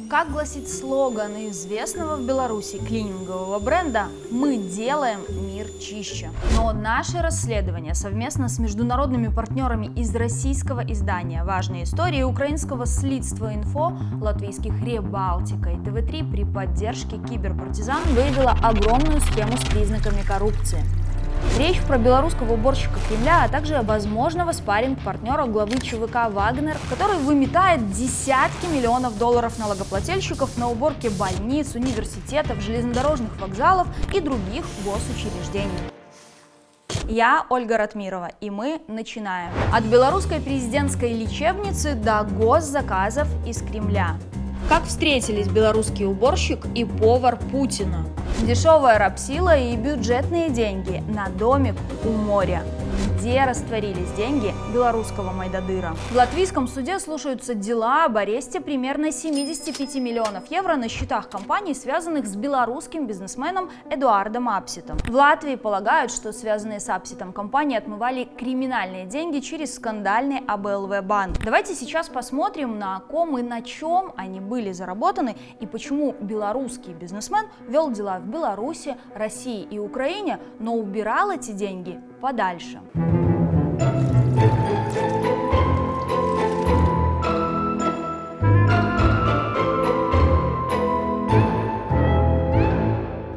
Как гласит слоган известного в Беларуси клинингового бренда «Мы делаем мир чище». Но наше расследование совместно с международными партнерами из российского издания «Важные истории», украинского Слідство Инфо, латвийских Ребалтика и ТВ3 при поддержке киберпартизан выявила огромную схему с признаками коррупции. Речь про белорусского уборщика Кремля, а также возможного спарринг-партнера главы ЧВК «Вагнер», который выметает десятки миллионов долларов налогоплательщиков на уборке больниц, университетов, железнодорожных вокзалов и других госучреждений. Я Ольга Ратмирова, и мы начинаем. От белорусской президентской лечебницы до госзаказов из Кремля. Как встретились белорусский уборщик и повар Путина? Дешевая рабсила и бюджетные деньги на домик у моря. Где растворились деньги белорусского майдадыра? В латвийском суде слушаются дела об аресте примерно 75 миллионов евро на счетах компаний, связанных с белорусским бизнесменом Эдуардом Апситом. В Латвии полагают, что связанные с Апситом компании отмывали криминальные деньги через скандальный АБЛВ банк. Давайте сейчас посмотрим, на ком и на чем они были заработаны и почему белорусский бизнесмен вел дела в Беларуси, России и Украине, но убирал эти деньги подальше.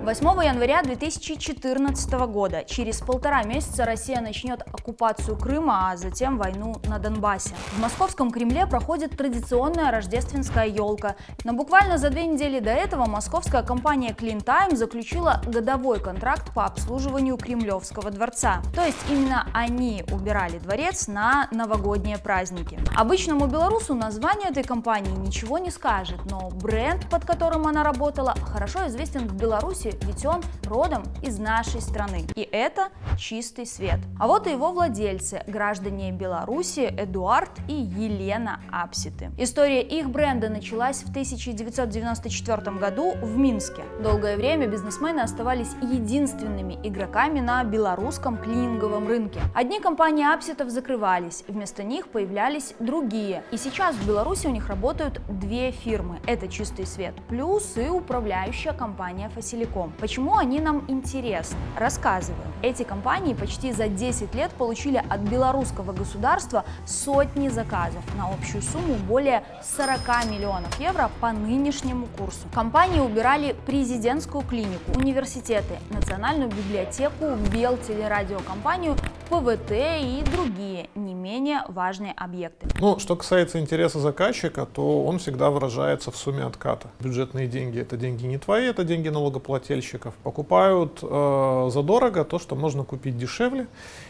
8 января 2014 года, через 1,5 месяца, Россия начнет оккупацию Крыма, а затем войну на Донбассе. В московском Кремле проходит традиционная рождественская елка. Но буквально за 2 недели до этого московская компания Cleantime заключила годовой контракт по обслуживанию Кремлевского дворца. То есть именно они убирали дворец на новогодние праздники. Обычному белорусу название этой компании ничего не скажет, но бренд, под которым она работала, хорошо известен в Беларуси, ведь он родом из нашей страны. И это «Чистый свет». А вот и его владельцы, граждане Беларуси Эдуард и Елена Апситы. История их бренда началась в 1994 году в Минске. Долгое время бизнесмены оставались единственными игроками на белорусском клининговом рынке. Одни компании Апситов закрывались, вместо них появлялись другие. И сейчас в Беларуси у них работают 2 фирмы. Это «Чистый свет» плюс и управляющая компания Фасиликом. Почему они нам интересны? Рассказываю. Эти компании почти за 10 лет получили от белорусского государства сотни заказов на общую сумму более 40 миллионов евро по нынешнему курсу. Компании убирали президентскую клинику, университеты, национальную библиотеку, Белтелерадиокомпанию, ПВТ и другие не менее важные объекты. Что касается интереса заказчика, то он всегда выражается в сумме отката. Бюджетные деньги — это деньги не твои, это деньги налогоплательщиков. Покупают задорого то, что можно купить дешевле.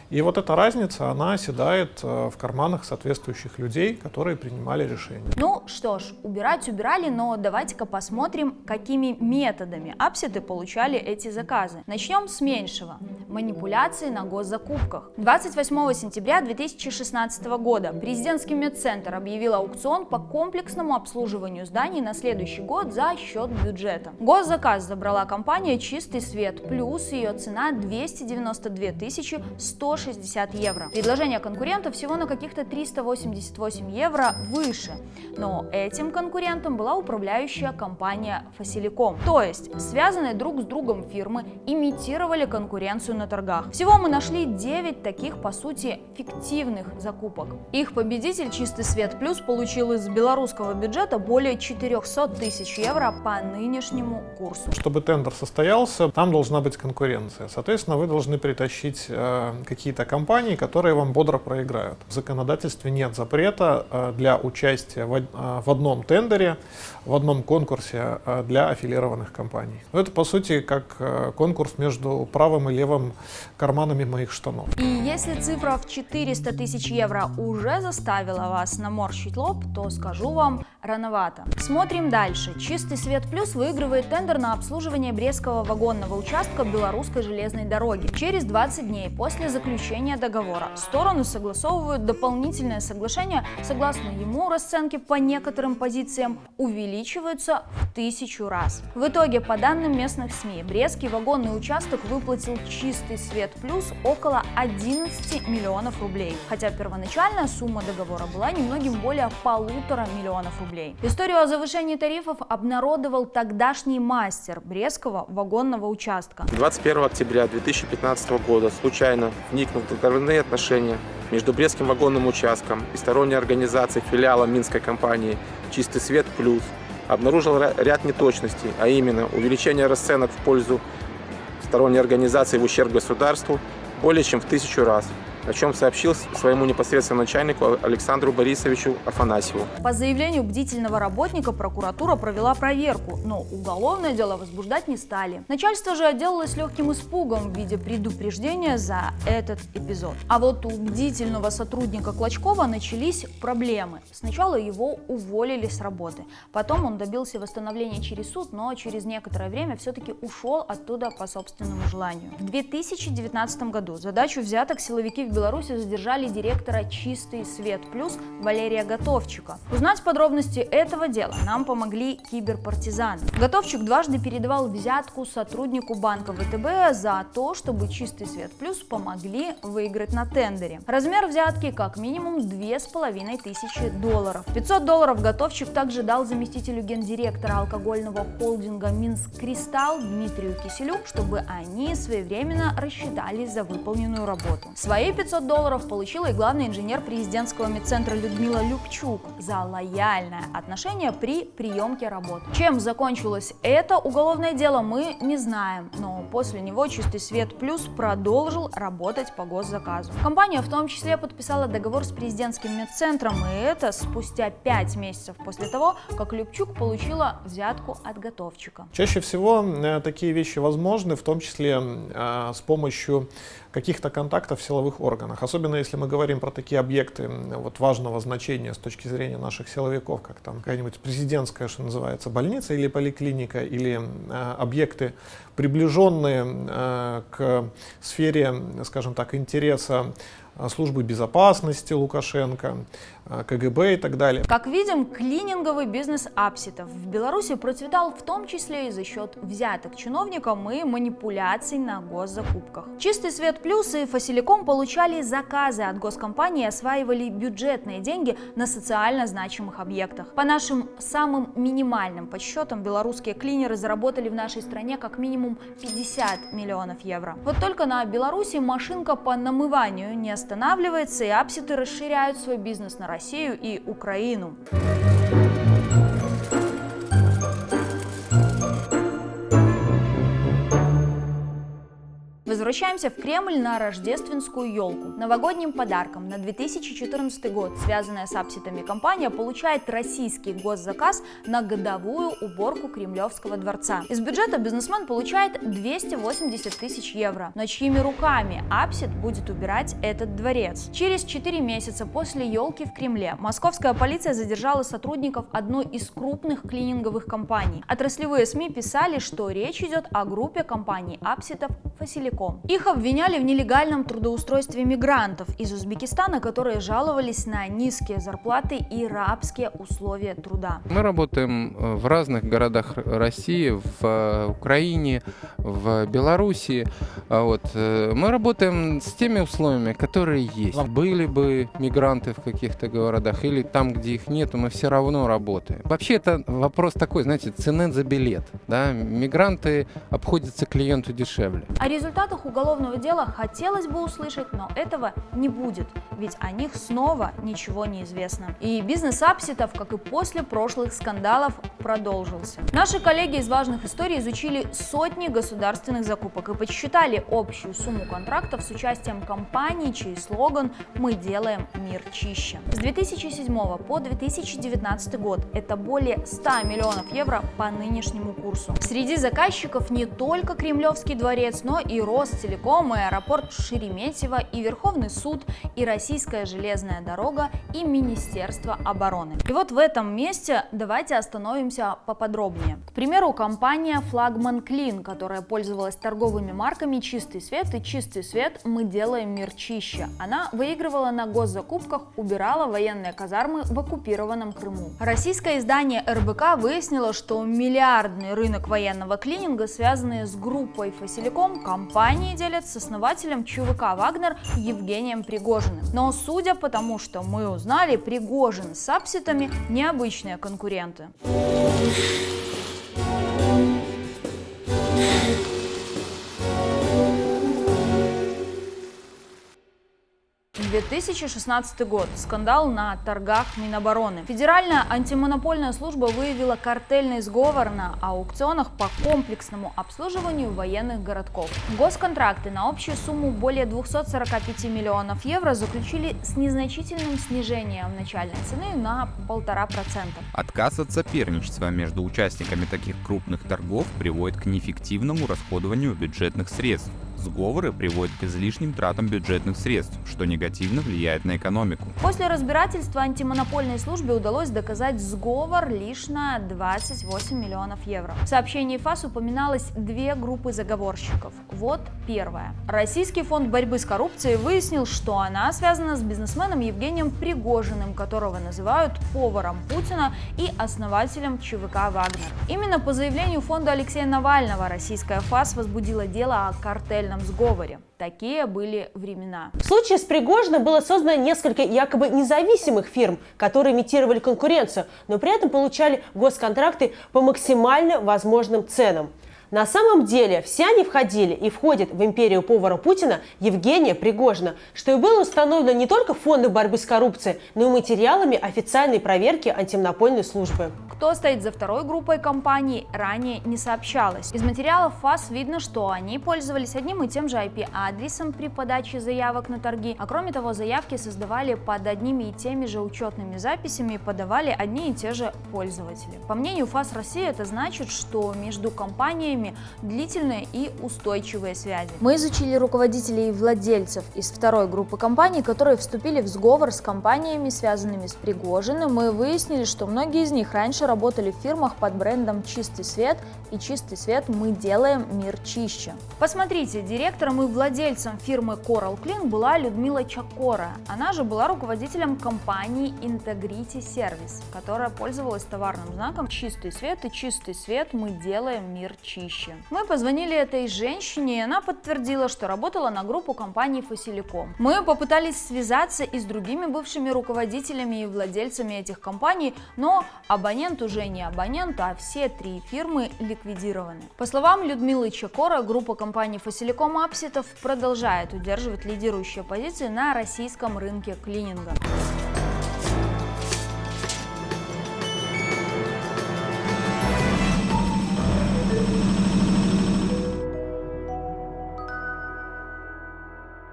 И вот эта разница, она оседает в карманах соответствующих людей, которые принимали решения. Ну что ж, убирать убирали, но давайте-ка посмотрим, какими методами Апситы получали эти заказы. Начнем с меньшего – манипуляции на госзакупках. 28 сентября 2016 года президентский медцентр объявил аукцион по комплексному обслуживанию зданий на следующий год за счет бюджета. Госзаказ забрала компания «Чистый свет», плюс ее цена 292 160 евро. Предложение конкурента всего на каких-то 388 евро выше, но этим конкурентом была управляющая компания Фасиликом. То есть связанные друг с другом фирмы имитировали конкуренцию на торгах. Всего мы нашли 9 таких, по сути, фиктивных закупок. Их победитель «Чистый свет плюс» получил из белорусского бюджета более 400 тысяч евро по нынешнему курсу. Чтобы тендер состоялся, там должна быть конкуренция. Соответственно, вы должны притащить какие-то компании, которые вам бодро проиграют. В законодательстве нет запрета для участия в одном тендере, в одном конкурсе для аффилированных компаний. Это, по сути, как конкурс между правым и левым карманами моих штанов. И если цифра в 400 тысяч евро уже заставила вас наморщить лоб, то скажу вам, рановато. Смотрим дальше. «Чистый свет плюс» выигрывает тендер на обслуживание Брестского вагонного участка Белорусской железной дороги. Через 20 дней после заключения договора стороны согласовывают дополнительное соглашение, согласно ему расценки по некоторым позициям увеличиваются в 1000 раз. В итоге, по данным местных СМИ, Брестский вагонный участок выплатил «Чистый свет плюс» около 11 миллионов рублей, хотя первоначальная сумма договора была немногим более 1,5 миллиона рублей. рублей. Историю о завышении тарифов обнародовал тогдашний мастер Брестского вагонного участка. 21 октября 2015 года, случайно вникнув в договорные отношения между Брестским вагонным участком и сторонней организацией филиала минской компании «Чистый свет плюс», обнаружил ряд неточностей, а именно увеличение расценок в пользу сторонней организации в ущерб государству более чем в 1000 раз, о чем сообщил своему непосредственному начальнику Александру Борисовичу Афанасьеву. По заявлению бдительного работника прокуратура провела проверку, но уголовное дело возбуждать не стали. Начальство же отделалось легким испугом в виде предупреждения за этот эпизод. А вот у бдительного сотрудника Клочкова начались проблемы. Сначала его уволили с работы, потом он добился восстановления через суд, но через некоторое время все-таки ушел оттуда по собственному желанию. В 2019 году задачу взяток силовики в Беларуси задержали директора «Чистый свет плюс» Валерия Готовчика. Узнать подробности этого дела нам помогли киберпартизаны. Готовчик дважды передавал взятку сотруднику банка ВТБ за то, чтобы «Чистый свет плюс» помогли выиграть на тендере. Размер взятки как минимум $2500. $500 Готовчик также дал заместителю гендиректора алкогольного холдинга «Минск Кристалл» Дмитрию Киселю, чтобы они своевременно рассчитались за выполненную работу. Свои $500 получила и главный инженер президентского медцентра Людмила Любчук за лояльное отношение при приемке работы. Чем закончилось это уголовное дело, мы не знаем, но после него «Чистый свет плюс» продолжил работать по госзаказу. Компания в том числе подписала договор с президентским медцентром, и это спустя 5 месяцев после того, как Любчук получила взятку от Готовчика. Чаще всего такие вещи возможны, в том числе с помощью каких-то контактов в силовых органах. Особенно если мы говорим про такие объекты важного значения с точки зрения наших силовиков, как там какая-нибудь президентская, что называется, больница или поликлиника, или объекты, приближенные к сфере, скажем так, интереса службы безопасности Лукашенко, КГБ и так далее. Как видим, клининговый бизнес апситов в Беларуси процветал в том числе и за счет взяток чиновникам и манипуляций на госзакупках. «Чистый свет плюс» и «Фасиликом» получали заказы от госкомпании и осваивали бюджетные деньги на социально значимых объектах. По нашим самым минимальным подсчетам, белорусские клинеры заработали в нашей стране как минимум 50 миллионов евро. Вот только на Беларуси машинка по намыванию не останавливается, и апситы расширяют свой бизнес на Россию и Украину. Возвращаемся в Кремль на рождественскую елку. Новогодним подарком на 2014 год, связанная с апситами компания, получает российский госзаказ на годовую уборку Кремлевского дворца. Из бюджета бизнесмен получает 280 тысяч евро. Но чьими руками апсит будет убирать этот дворец? Через 4 месяца после елки в Кремле московская полиция задержала сотрудников одной из крупных клининговых компаний. Отраслевые СМИ писали, что речь идет о группе компаний апситов «Фасиликом». Их обвиняли в нелегальном трудоустройстве мигрантов из Узбекистана, которые жаловались на низкие зарплаты и рабские условия труда. Мы работаем в разных городах России, в Украине, в Беларуси. Мы работаем с теми условиями, которые есть. Были бы мигранты в каких-то городах или там, где их нету, мы все равно работаем. Вообще это вопрос такой, знаете, цены за билет. Да? Мигранты обходятся клиенту дешевле. О результатах уголовного дела хотелось бы услышать, но этого не будет, ведь о них снова ничего не известно. И бизнес апситов, как и после прошлых скандалов, продолжился. Наши коллеги из «Важных историй» изучили сотни государственных закупок и подсчитали общую сумму контрактов с участием компаний, чей слоган «Мы делаем мир чище». С 2007 по 2019 год это более 100 миллионов евро по нынешнему курсу. Среди заказчиков не только Кремлевский дворец, но и Ростелеком, и аэропорт Шереметьево, и Верховный суд, и Российская железная дорога, и Министерство обороны. И вот в этом месте давайте остановимся поподробнее. К примеру, компания «Флагман Клин», которая пользовалась торговыми марками «Чистый свет» и «Чистый свет. Мы делаем мир чище». Она выигрывала на госзакупках, убирала военные казармы в оккупированном Крыму. Российское издание РБК выяснило, что миллиардный рынок военного клининга, связанный с группой «Фасиликом», компании компании делят с основателем ЧВК «Вагнер» Евгением Пригожиным. Но судя по тому, что мы узнали, Пригожин с апситами – необычные конкуренты. — 2016 год. Скандал на торгах Минобороны. Федеральная антимонопольная служба выявила картельный сговор на аукционах по комплексному обслуживанию военных городков. Госконтракты на общую сумму более 245 миллионов евро заключили с незначительным снижением начальной цены на 1,5%. Отказ от соперничества между участниками таких крупных торгов приводит к неэффективному расходованию бюджетных средств. Сговоры приводят к излишним тратам бюджетных средств, что негативно влияет на экономику. После разбирательства антимонопольной службе удалось доказать сговор лишь на 28 миллионов евро. В сообщении ФАС упоминалось две группы заговорщиков. Вот первая. Российский фонд борьбы с коррупцией выяснил, что она связана с бизнесменом Евгением Пригожиным, которого называют поваром Путина и основателем ЧВК «Вагнер». Именно по заявлению фонда Алексея Навального российская ФАС возбудила дело о картельном сговоре. Такие были времена. В случае с Пригожиным было создано несколько якобы независимых фирм, которые имитировали конкуренцию, но при этом получали госконтракты по максимально возможным ценам. На самом деле все они входили и входят в империю повара Путина Евгения Пригожина, что и было установлено не только Фондом борьбы с коррупцией, но и материалами официальной проверки антимонопольной службы. Кто стоит за второй группой компаний, ранее не сообщалось. Из материалов ФАС видно, что они пользовались одним и тем же IP-адресом при подаче заявок на торги, а кроме того, заявки создавали под одними и теми же учетными записями и подавали одни и те же пользователи. По мнению ФАС России, это значит, что между компаниями длительные и устойчивые связи. Мы изучили руководителей и владельцев из второй группы компаний, которые вступили в сговор с компаниями, связанными с Пригожиным. Мы выяснили, что многие из них раньше работали в фирмах под брендом «Чистый свет» и «Чистый свет. Мы делаем мир чище». Посмотрите, директором и владельцем фирмы Coral Clean была Людмила Чакора. Она же была руководителем компании Integrity Service, которая пользовалась товарным знаком «Чистый свет» и «Чистый свет. Мы делаем мир чище». Мы позвонили этой женщине, и она подтвердила, что работала на группу компании Фасиликом. Мы попытались связаться и с другими бывшими руководителями и владельцами этих компаний, но абонент уже не абонент, а все три фирмы ликвидированы. По словам Людмилы Чакора, группа компаний Фасиликом Апситов продолжает удерживать лидирующие позиции на российском рынке клининга.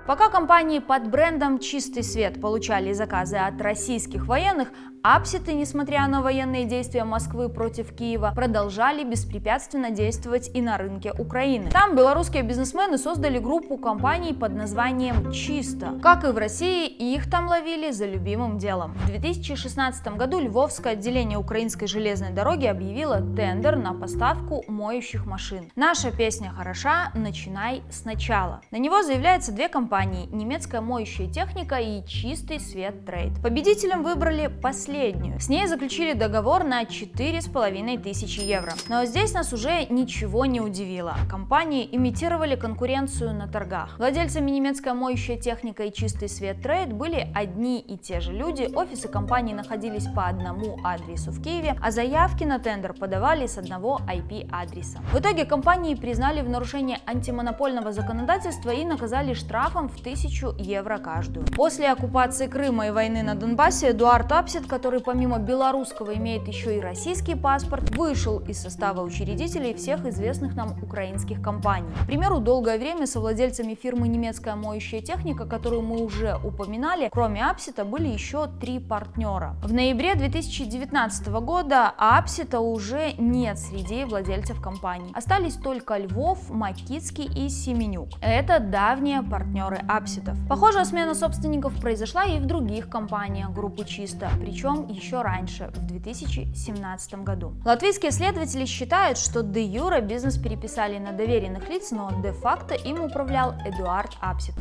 Пока компании под брендом «Чистый свет» получали заказы от российских военных, апситы, несмотря на военные действия Москвы против Киева, продолжали беспрепятственно действовать и на рынке Украины. Там белорусские бизнесмены создали группу компаний под названием «Чисто». Как и в России, их там ловили за любимым делом. В 2016 году Львовское отделение Украинской железной дороги объявило тендер на поставку моющих машин. «Наша песня хороша, начинай сначала». На него заявляются две компании: немецкая моющая техника и «Чистый свет Трейд». Победителем выбрали последнюю. С ней заключили договор на 4500 евро. Но здесь нас уже ничего не удивило. Компании имитировали конкуренцию на торгах. Владельцами немецкая моющая техника и «Чистый свет Трейд» были одни и те же люди, офисы компании находились по одному адресу в Киеве, а заявки на тендер подавали с одного IP-адреса. В итоге компании признали в нарушение антимонопольного законодательства и наказали штрафом в 1000 евро каждую. После оккупации Крыма и войны на Донбассе Эдуард Апсит, который помимо белорусского имеет еще и российский паспорт, вышел из состава учредителей всех известных нам украинских компаний. К примеру, долгое время совладельцами фирмы «Немецкая моющая техника», которую мы уже упоминали, кроме Апсита были еще 3 партнера. В ноябре 2019 года Апсита уже нет среди владельцев компании. Остались только Львов, Макитский и Семенюк. Это давние партнеры партнеры апситов. Похожая смена собственников произошла и в других компаниях группы Чисто, причем еще раньше, в 2017 году. Латвийские следователи считают, что де-юре бизнес переписали на доверенных лиц, но де-факто им управлял Эдуард Апсит.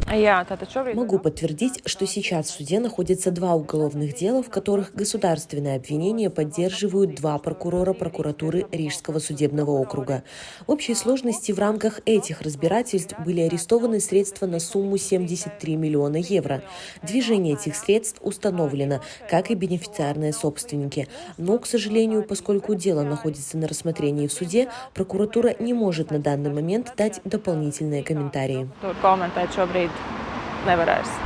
Могу подтвердить, что сейчас в суде находятся 2 уголовных дела, в которых государственное обвинение поддерживают 2 прокурора прокуратуры Рижского судебного округа. В общей сложности в рамках этих разбирательств были арестованы средства на сумму 73 миллиона евро. Движение этих средств установлено, как и бенефициарные собственники. Но, к сожалению, поскольку дело находится на рассмотрении в суде, прокуратура не может на данный момент дать дополнительные комментарии.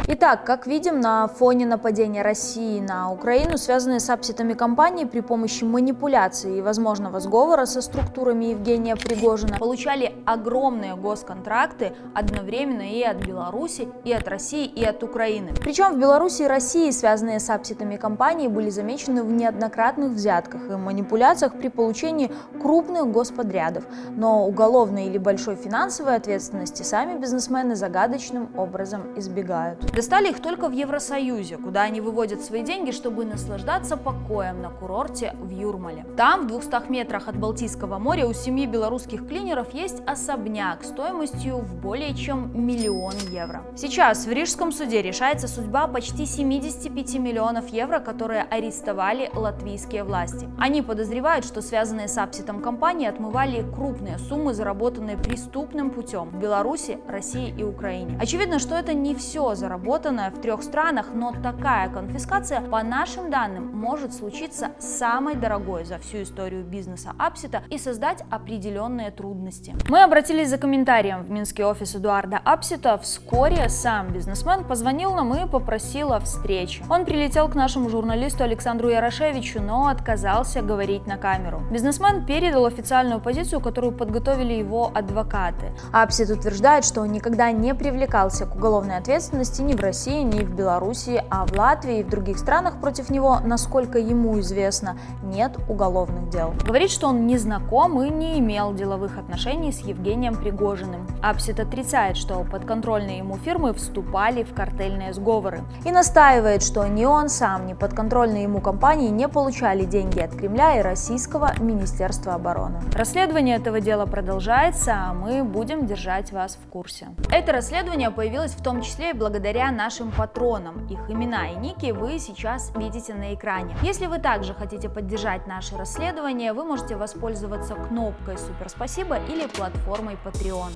Итак, как видим, на фоне нападения России на Украину, связанные с апситами компании при помощи манипуляций и возможного сговора со структурами Евгения Пригожина получали огромные госконтракты одновременно и от Беларуси, и от России, и от Украины. Причем в Беларуси и России связанные с апситами компании были замечены в неоднократных взятках и манипуляциях при получении крупных господрядов. Но уголовной или большой финансовой ответственности сами бизнесмены загадочным образом избегают. Достали их только в Евросоюзе, куда они выводят свои деньги, чтобы наслаждаться покоем на курорте в Юрмале. Там, в 200 метрах от Балтийского моря, у семьи белорусских клинеров есть особняк стоимостью в более чем 1 миллион евро. Сейчас в Рижском суде решается судьба почти 75 миллионов евро, которые арестовали латвийские власти. Они подозревают, что связанные с апситом компании отмывали крупные суммы, заработанные преступным путем в Беларуси, России и Украине. Очевидно, что это не все заработанное в 3 странах, но такая конфискация, по нашим данным, может случиться самой дорогой за всю историю бизнеса апсита и создать определенные трудности. Мы обратились за комментарием в минский офис Эдуарда Апсита. Вскоре сам бизнесмен позвонил нам и попросил о встрече. Он прилетел к нашему журналисту Александру Ярошевичу, но отказался говорить на камеру. Бизнесмен передал официальную позицию, которую подготовили его адвокаты. Апсит утверждает, что он никогда не привлекался к уголовной ответственности ни в России, ни в Беларуси, а в Латвии и в других странах против него, насколько ему известно, нет уголовных дел. Говорит, что он не знаком и не имел деловых отношений с Евгением Пригожиным. Апсит отрицает, что подконтрольные ему фирмы вступали в картельные сговоры. И настаивает, что ни он сам, ни подконтрольные ему компании не получали деньги от Кремля и Российского Министерства обороны. Расследование этого дела продолжается, а мы будем держать вас в курсе. Это расследование появилось в том числе и благодаря нашим патронам. Их имена и ники вы сейчас видите на экране. Если вы также хотите поддержать наше расследование, вы можете воспользоваться кнопкой «Супер спасибо» или платформой Patreon.